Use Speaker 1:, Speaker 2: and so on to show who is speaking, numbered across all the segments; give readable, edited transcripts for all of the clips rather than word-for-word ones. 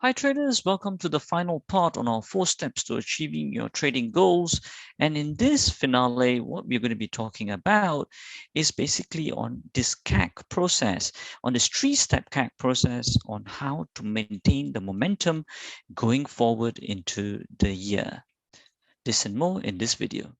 Speaker 1: Hi traders, welcome to the final part on our 4 steps to achieving your trading goals. And in this finale, what we're going to be talking about is basically on this CAC process, on this 3-step CAC process on how to maintain the momentum going forward into the year. This and more in this video.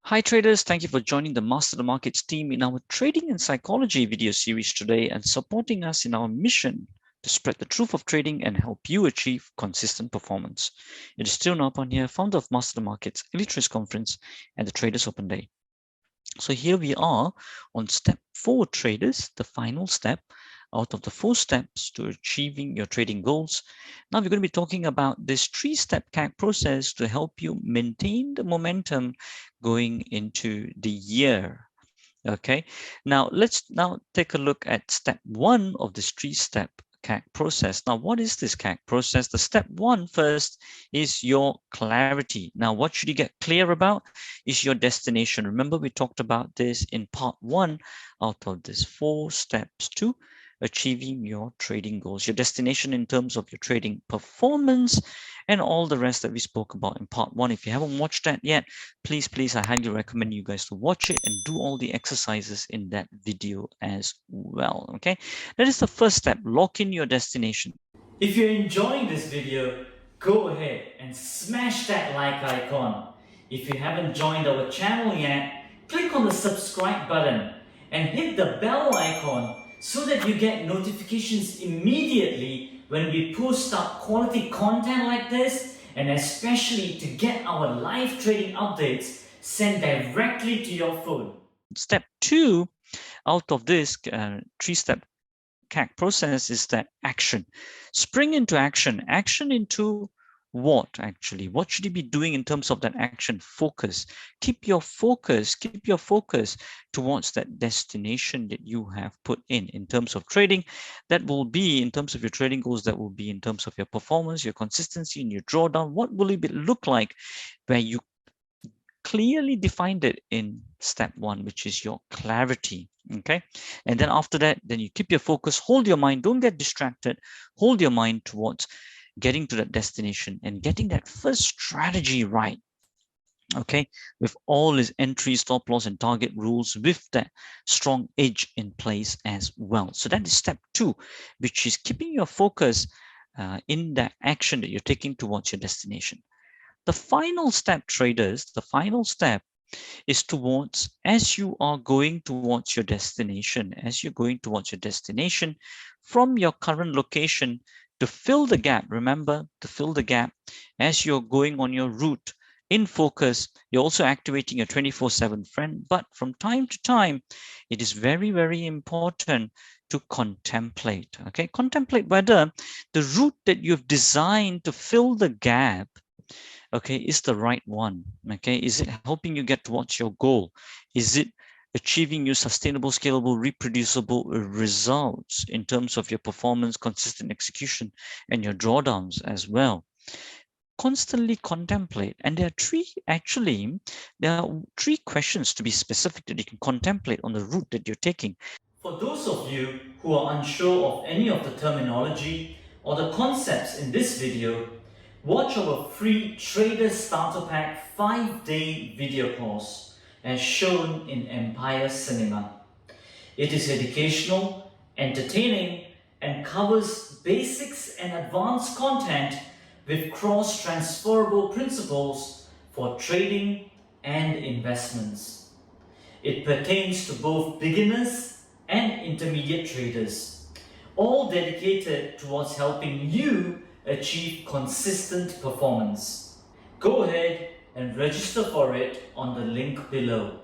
Speaker 1: Hi traders, thank you for joining the Master the Markets team in our Trading and Psychology video series today and supporting us in our mission to spread the truth of trading and help you achieve consistent performance. It is still Napan here, founder of Master the Markets Elite Trades Conference and the Traders Open Day. So here we are on step 4, traders, the final step out of the 4 steps to achieving your trading goals. Now we're going to be talking about this 3-step CAC process to help you maintain the momentum going into the year. Okay, now let's take a look at step 1 of this 3-step CAC process. Now, what is this CAC process? The step 1 first is your clarity. Now, what should you get clear about is your destination. Remember, we talked about this in part 1 out of this 4 steps to achieving your trading goals, your destination in terms of your trading performance and all the rest that we spoke about in part 1. If you haven't watched that yet, please, I highly recommend you guys to watch it and do all the exercises in that video as well. Okay, that is the first step. Lock in your destination.
Speaker 2: If you're enjoying this video, go ahead and smash that like icon. If you haven't joined our channel yet, click on the subscribe button and hit the bell icon so that you get notifications immediately when we post up quality content like this, and especially to get our live trading updates sent directly to your phone.
Speaker 1: Step 2 out of this 3-step CAC process is that action. Spring into action. Action into what actually? What should you be doing in terms of that action? Focus. Keep your focus towards that destination that you have put in terms of trading. That will be in terms of your trading goals, that will be in terms of your performance, your consistency, and your drawdown. What will it look like where you clearly defined it in step 1, which is your clarity. Okay, and then after that, then you keep your focus, hold your mind, don't get distracted, hold your mind towards getting to that destination and getting that first strategy right. Okay, with all its entry, stop loss, and target rules, with that strong edge in place as well. So that is step 2, which is keeping your focus in that action that you're taking towards your destination. The final step, traders, the final step is towards, as you are going towards your destination, from your current location, to fill the gap. Remember, to fill the gap as you're going on your route in focus. You're also activating your 24/7 friend, but from time to time, it is very, very important to contemplate. Okay, contemplate whether the route that you've designed to fill the gap, okay, is the right one. Okay, is it helping you get towards your goal? Is it achieving your sustainable, scalable, reproducible results in terms of your performance, consistent execution, and your drawdowns as well? Constantly contemplate. And there are 3 questions, to be specific, that you can contemplate on the route that you're taking.
Speaker 2: For those of you who are unsure of any of the terminology or the concepts in this video, watch our free Trader Starter Pack 5-day video course as shown in Empire Cinema. It is educational, entertaining, and covers basics and advanced content with cross-transferable principles for trading and investments. It pertains to both beginners and intermediate traders, all dedicated towards helping you achieve consistent performance. Go ahead and register for it on the link below.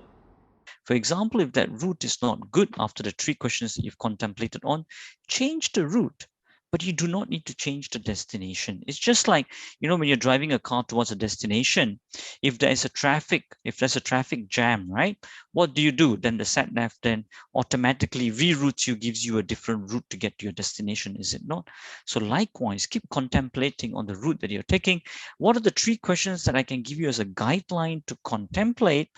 Speaker 1: For example, if that route is not good after the 3 questions that you've contemplated on, change the route. but you do not need to change the destination. It's just like, when you're driving a car towards a destination, if there's a traffic jam, right? What do? Then the sat nav then automatically reroutes you, gives you a different route to get to your destination, is it not? So likewise, keep contemplating on the route that you're taking. What are the 3 questions that I can give you as a guideline to contemplate?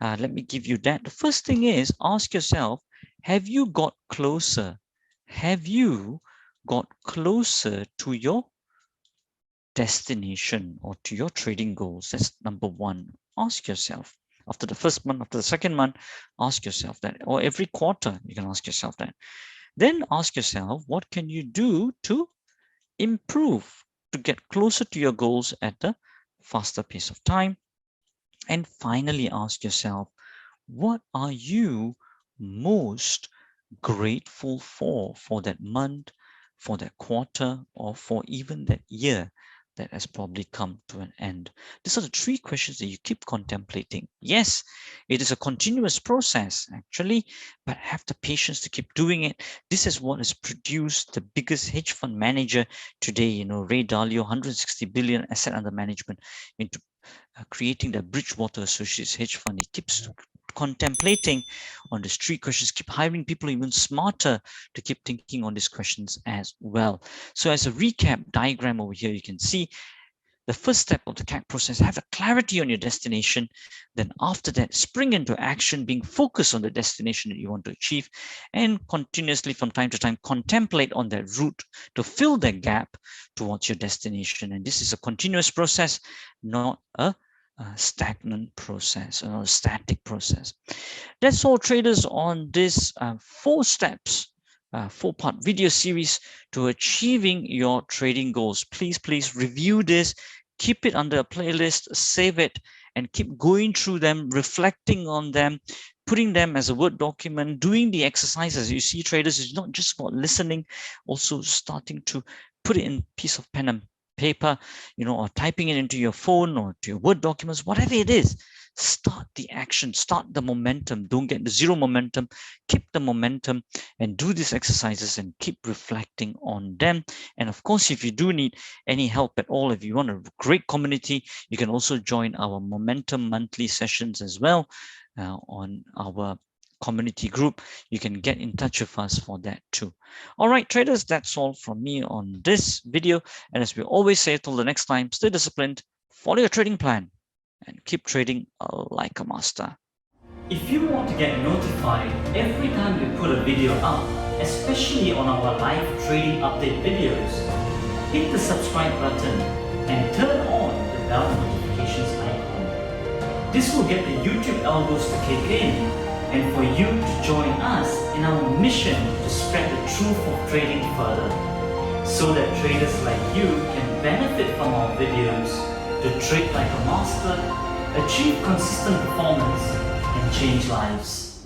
Speaker 1: Let me give you that. The first thing is, ask yourself, have you got closer? Have you got closer to your destination or to your trading goals? That's number 1. Ask yourself. After the first month, after the second month, ask yourself that. Or every quarter, you can ask yourself that. Then ask yourself, what can you do to improve, to get closer to your goals at a faster pace of time? And finally, ask yourself, what are you most grateful for that month, for that quarter, or for even that year that has probably come to an end? These are the 3 questions that you keep contemplating. Yes, it is a continuous process actually, but have the patience to keep doing it. This is what has produced the biggest hedge fund manager today, Ray Dalio, 160 billion asset under management, into creating the Bridgewater Associates hedge fund. He keeps contemplating on these 3 questions, keep hiring people even smarter to keep thinking on these questions as well. So as a recap diagram over here, you can see the first step of the CAC process, have a clarity on your destination. Then after that, spring into action, being focused on the destination that you want to achieve, and continuously from time to time, contemplate on that route to fill that gap towards your destination. And this is a continuous process, not a stagnant process or a static process. That's all, traders, on this 4 steps, 4-part video series to achieving your trading goals. Please review this, keep it under a playlist, save it, and keep going through them, reflecting on them, putting them as a Word document, doing the exercises. You see, traders, it's not just about listening, also starting to put it in piece of pen and paper, or typing it into your phone or to your Word documents, whatever it is. Start the action, start the momentum. Don't get the zero momentum, keep the momentum and do these exercises and keep reflecting on them. And of course, if you do need any help at all, if you want a great community, you can also join our Momentum monthly sessions as well on our community group. You can get in touch with us for that too. All right, traders, that's all from me on this video. And as we always say, till the next time, stay disciplined, follow your trading plan, and keep trading like a master.
Speaker 2: If you want to get notified every time we put a video up, especially on our live trading update videos, hit the subscribe button and turn on the bell notifications icon. This will get the YouTube algos to kick in and for you to join us in our mission to spread the truth of trading further, so that traders like you can benefit from our videos to trade like a master, achieve consistent performance, and change lives.